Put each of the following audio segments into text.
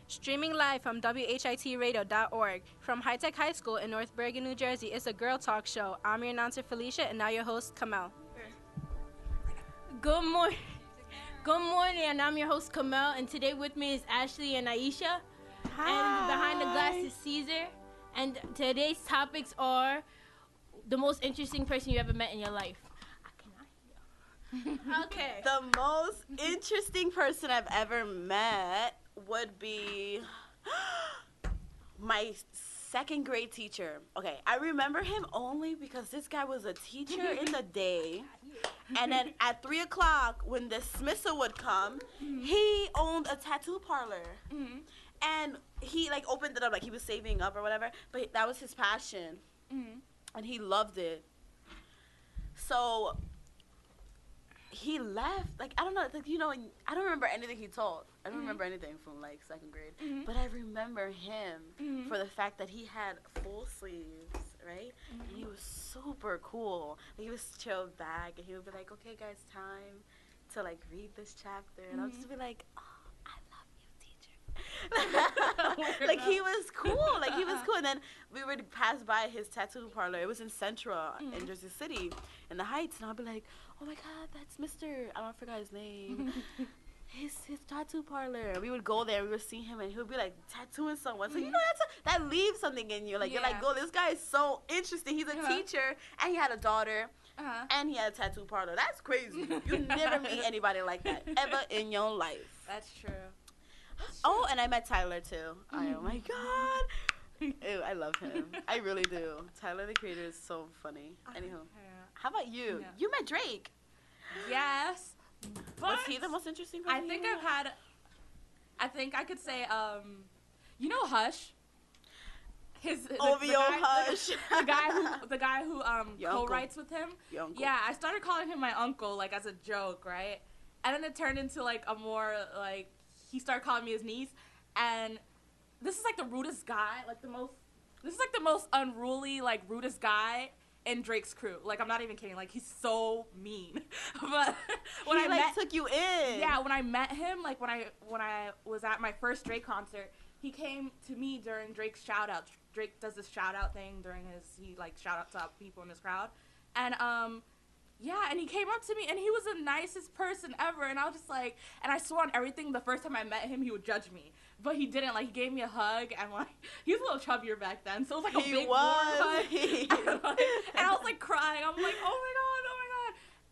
Streaming live from WHITradio.org. From High Tech High School in North Bergen, New Jersey, it's a Girl Talk Show. I'm your announcer, Felicia, and now your host, Kamel. Good morning. Good morning, and I'm your host, Kamel, and today with me is Ashley and Aisha. Hi. And behind the glass is Caesar. And today's topics are the most interesting person you ever met in your life. Okay. The most interesting person I've ever met would be my second grade teacher. Okay, I remember him only because this guy was a teacher in the day. And then at 3 o'clock, when the dismissal would come, he owned a tattoo parlor. Mm-hmm. And he, like, opened it up, like he was saving up or whatever. But that was his passion. Mm-hmm. And he loved it. So he left, like, I don't know, like, you know, I don't remember anything he taught. I don't remember anything from, like, second grade. But I remember him for the fact that he had full sleeves, right? And he was super cool. Like, he was chilled back, and he would be like, okay, guys, time to, like, read this chapter. And I'll just be like, oh, I love you, teacher. Like, he was cool. Like, he was cool. And then we would pass by his tattoo parlor. It was in Central, in Jersey City, in the Heights. And I'll be like, oh, my God, that's Mr. I forgot his name. His tattoo parlor. We would go there. We would see him, and he would be, like, tattooing someone. So, you know, that leaves something in you. Like, you're like, oh, this guy is so interesting. He's a teacher, and he had a daughter, and he had a tattoo parlor. That's crazy. You never meet anybody like that ever in your life. That's true. Oh, and I met Tyler, too. Oh, my God. Ew, I love him. I really do. Tyler, the Creator, is so funny. Anywho, how about you? Yeah. You met Drake. Yes. But Was he the most interesting person? I think I could say, you know Hush? OVO Hush. The guy who Your co-writes with him. Your uncle. Yeah, I started calling him my uncle, like, as a joke, right? And then it turned into, like, a more, like, he started calling me his niece. And this is, like, the rudest guy, this is, like, the most unruly, like, rudest guy in Drake's crew. Like, I'm not even kidding. Like, he's so mean. But when he took you in. Yeah, when I met him, like, when I was at my first Drake concert, he came to me during Drake's shout-out. Drake does this shout-out thing during he, like, shout-outs out people in his crowd. And, yeah, and he came up to me, and he was the nicest person ever. And I was just like, and I swore on everything, the first time I met him, he would judge me. But he didn't. Like, he gave me a hug, and, like, he was a little chubbier back then, so it was, like, a big warm hug. And I was, like, crying. I'm like, oh,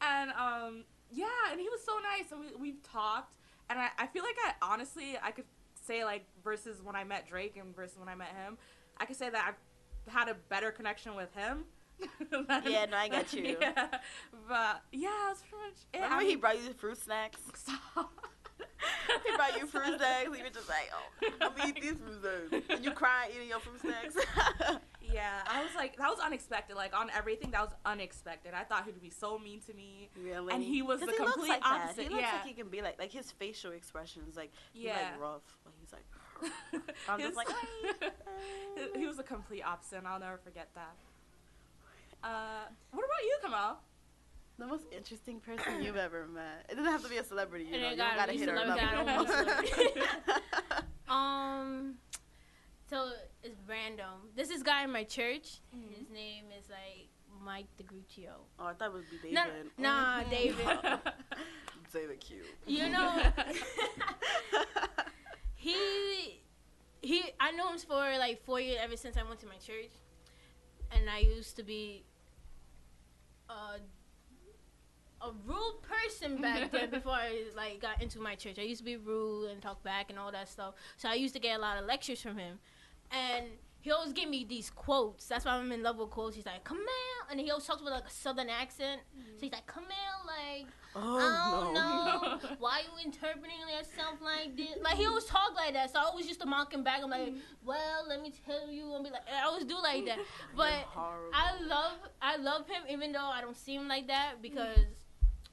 my God. And, yeah, and he was so nice, and we've talked. And I feel like honestly, I could say, like, versus when I met Drake and versus when I met him, I could say that I've had a better connection with him. Yeah, no, I got you. Yeah, but, yeah, that's pretty much it. Remember he brought you fruit snacks? Stop. He brought you fruit snacks. He was just like, oh, I'm going to eat these fruit snacks. And you crying eating your fruit snacks? Yeah, I was like, that was unexpected. Like, on everything, that was unexpected. I thought he would be so mean to me. Really? And he was the he complete looks like opposite. That. He looks yeah. like he can be like his facial expressions, like, he's Yeah. like rough. Like, he's like, I'm just like, he was the complete opposite, and I'll never forget that. What about you, Kamal? the most interesting person you've ever met. It doesn't have to be a celebrity, you know. You don't gotta gotta be hit her celebrity. level. So it's random. This is guy in my church. His name is like Mike DeGruccio. Oh, I thought it would be David. Nah, David. David Q. You know, I know him for like 4 years, ever since I went to my church, and I used to be a rude person back then before I like got into my church. I used to be rude and talk back and all that stuff. So I used to get a lot of lectures from him, and he always gave me these quotes. That's why I'm in love with quotes. He's like, "Come on," and he always talks with like a southern accent. So he's like, "Come on, like." I don't know. Why you interpreting yourself like this? Like, he always talk like that. So I always used to mock him back. I'm like, well, let me tell you. And be like, I always do like that. But I love him, even though I don't see him like that, because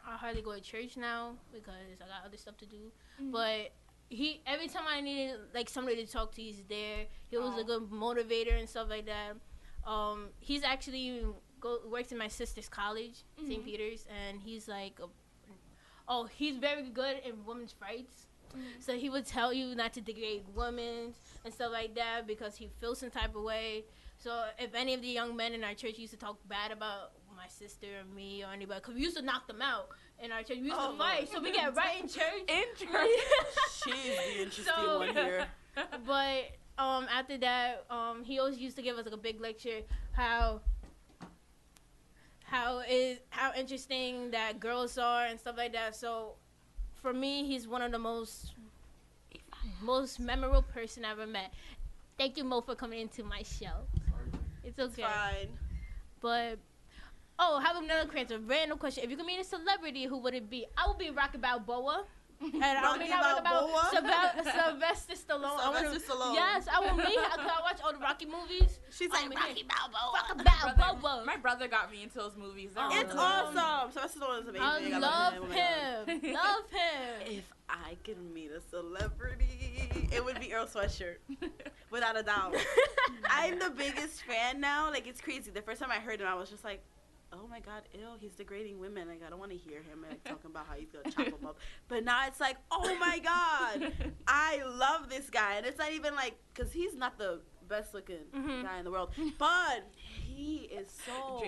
I hardly go to church now because I got other stuff to do. But he, every time I needed like somebody to talk to, he's there. He was a good motivator and stuff like that. He's actually works in my sister's college, St. Peter's, and he's like he's very good in women's rights. So he would tell you not to degrade women and stuff like that because he feels some type of way. So if any of the young men in our church used to talk bad about my sister or me or anybody, because we used to knock them out in our church. We used to fight. So we get right in church. She's the interesting one here. But after that, he always used to give us like a big lecture how interesting that girls are and stuff like that. So for me, he's one of the most memorable person I ever met. Thank you, Mo, for coming into my show. It's okay. Fine. But I have another question. Random question. If you could meet a celebrity, who would it be? I would be Rocky Balboa. And I mean, not Rocky Balboa. Sylvester Stallone. Yes, I will meet him. I watch all the Rocky movies. She's like Rocky Balboa. Rocky Balboa. My brother got me into those movies. It's awesome. Sylvester Stallone is amazing. I love him. Love him. If I could meet a celebrity, it would be Earl Sweatshirt, without a doubt. I'm the biggest fan now. Like, it's crazy. The first time I heard him, I was just like, oh my God, ew, he's degrading women. Like, I don't want to hear him like talking about how he's gonna chop them up. But now it's like, oh my God, I love this guy. And it's not even like, because he's not the best looking guy in the world, but he is so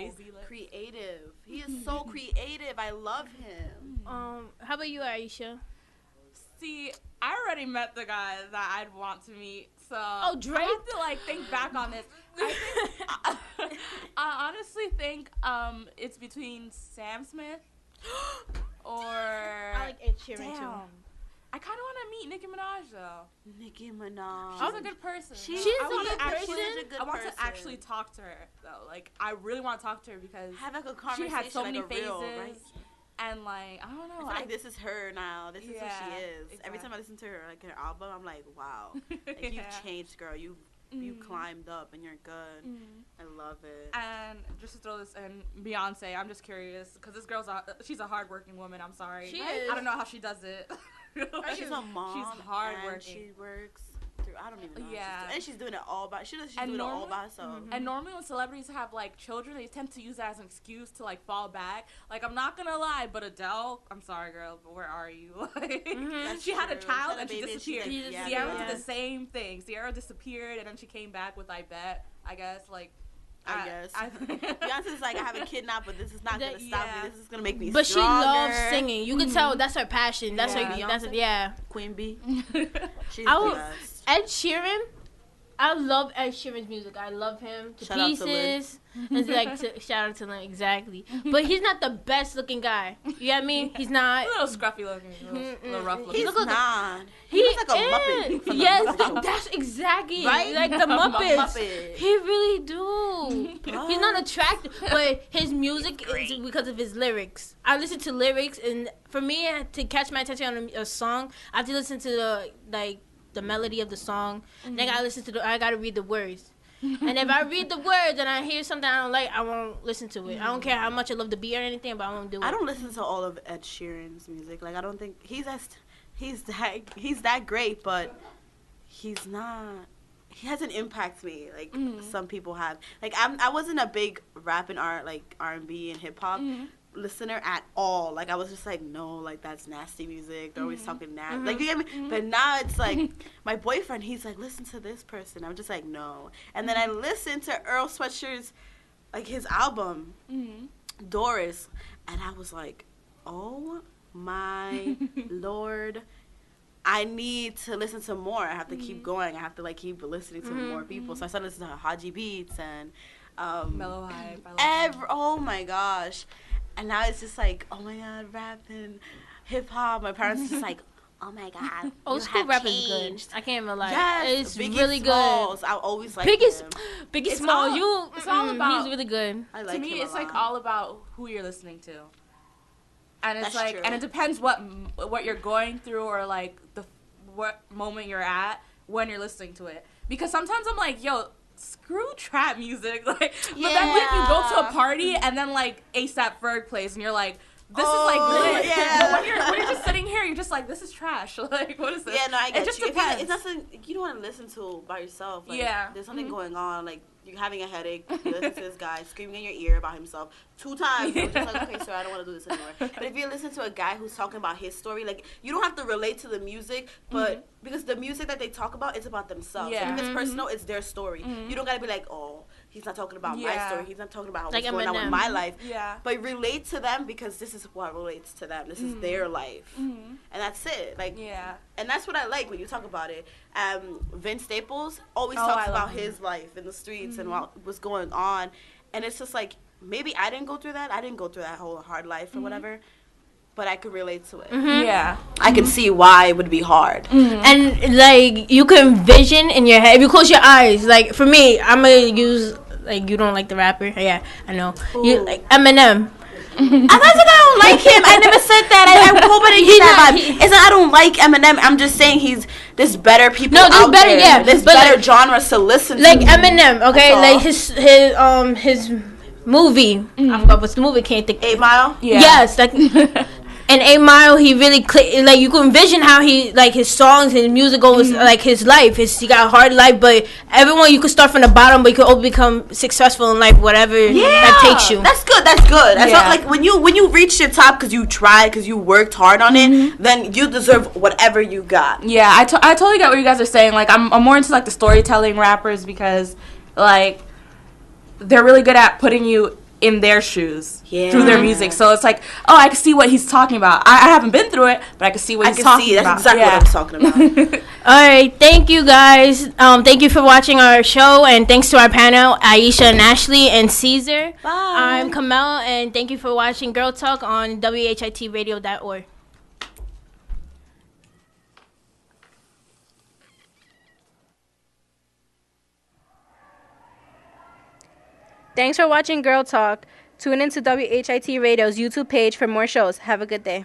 creative. He is so creative. I love him. How about you, Aisha? See, I already met the guy that I'd want to meet, so Drake? I have to like think back on this. I honestly think it's between Sam Smith or I like Ed Sheeran too. I kind of want to meet Nicki Minaj though. Nicki Minaj. She's a good person. She's a good person. I want to actually talk to her though. Like, I really want to talk to her because have like a conversation. She has so many like phases. real, right? And like, I don't know. I feel like this is her now. This is who she is. Exactly. Every time I listen to her, like her album, I'm like, wow. Like, you've changed, girl. You climbed up and you're good. I love it. And just to throw this in, Beyonce, I'm just curious because this girl's she's a hardworking woman. I'm sorry. She is. I don't know how she does it. She's a mom. She's hardworking. She works through. I don't even know. Yeah. And she's doing it all by. She's doing it all by herself. And normally when celebrities have like children, they tend to use that as an excuse to like fall back. Like, I'm not gonna lie, but Adele, I'm sorry, girl, but where are you? Like, she had a child and she disappeared. Sierra did the same thing. Sierra disappeared and then she came back with I guess like. I guess. Beyonce's like, I have a kid now, but this is not going to stop me. This is going to make me But stronger. she loves singing. You can tell that's her passion. That's her, Queen Bee. She's the best. Ed Sheeran, I love Ed Sheeran's music. I love him to pieces. And shout out to Lynn, exactly. But he's not the best looking guy. You get me? He's not. A little scruffy looking, a little rough looking. He's not. He looks like a Muppet. Yes, that's exactly right. Like the Muppets. He really do. He's not attractive, but his music is because of his lyrics. I listen to lyrics, and for me to catch my attention on a song, I have to listen to the melody of the song. Then I gotta read the words. And if I read the words and I hear something I don't like, I won't listen to it. I don't care how much I love the beat or anything, but I won't do it. I don't listen to all of Ed Sheeran's music. Like, I don't think he's that great, but he's not. He hasn't impacted me like some people have. Like, I wasn't a big rap and R&B and hip hop listener at all. Like, I was just like, no, like, that's nasty music. They're always talking nasty. Like, you get me? But now it's like my boyfriend, he's like, listen to this person. I'm just like, no. And then I listened to Earl Sweatshirt's, like, his album, Doris, and I was like, oh my Lord, I need to listen to more. I have to keep going. I have to, like, keep listening to more people. So I started listening to Haji Beats and Mellow Hype. Oh my gosh. And now it's just like, oh my God, rap and hip hop. My parents just like, oh my God, old school rap is good. I can't even lie. Yes, it's Biggie really Smalls. good. I always like Biggie Smalls. It's all about. He's really good. I like to me, him it's a lot. like all about who you're listening to, and it's That's like, true. and it depends what you're going through or like what moment you're at when you're listening to it. Because sometimes I'm like, yo, screw trap music, like, but then like you go to a party and then like A$AP Ferg plays and you're like, this is like lit. Yeah. But when you're just sitting here, you're just like, this is trash. Like, what is this? Yeah, no, I get it just you. depends. It's nothing you don't want to listen to by yourself. Like, Yeah. there's something going on. Like, you're having a headache. You listen to this guy screaming in your ear about himself 2 times. You're just like, okay, sir, I don't want to do this anymore. But if you listen to a guy who's talking about his story, like, you don't have to relate to the music, but because the music that they talk about is about themselves. Yeah. Like, if it's personal, it's their story. You don't got to be like, oh, he's not talking about my story. He's not talking about Like what's going on with Eminem. my life. Yeah. But relate to them because this is what relates to them. This is their life. And that's it. Like, Yeah. and that's what I like when you talk about it. Vince Staples always Oh, talks I about love him. his life in the streets and what was going on. And it's just like, maybe I didn't go through that. I didn't go through that whole hard life or whatever. But I could relate to it. Yeah. I can see why it would be hard. And like you can envision in your head if you close your eyes. Like for me, I'm gonna use like you don't like the rapper. Yeah, I know. You Ooh. like Eminem. I'm not saying I don't like him. I never said that. I hope I didn't get that vibe. It's not I don't like Eminem. I'm just saying there's better people No, there's out better, there. yeah, There's but better like- genres to listen to. Like Eminem, okay, That's all. like his movie. I forgot what's the movie. Can't think. 8 Mile? Yeah. Yes, like. And 8 Mile, he really like you can envision how he like his songs, his music goes like his life. He got a hard life, but everyone you could start from the bottom, but you could all become successful in life, whatever that takes you. That's good. That's good. That's Yeah. not, like when you reach your top because you tried, because you worked hard on it, then you deserve whatever you got. Yeah, I totally get what you guys are saying. Like, I'm more into, like, the storytelling rappers because, like, they're really good at putting you in their shoes through their music. So it's like, oh, I can see what he's talking about. I haven't been through it, but I can see what he's talking about. That's exactly what I'm talking about. All right, thank you guys. Thank you for watching our show, and thanks to our panel, Aisha and Ashley and Caesar. Bye. I'm Kamel, and thank you for watching Girl Talk on WHITradio.org. Thanks for watching Girl Talk. Tune into WHIT Radio's YouTube page for more shows. Have a good day.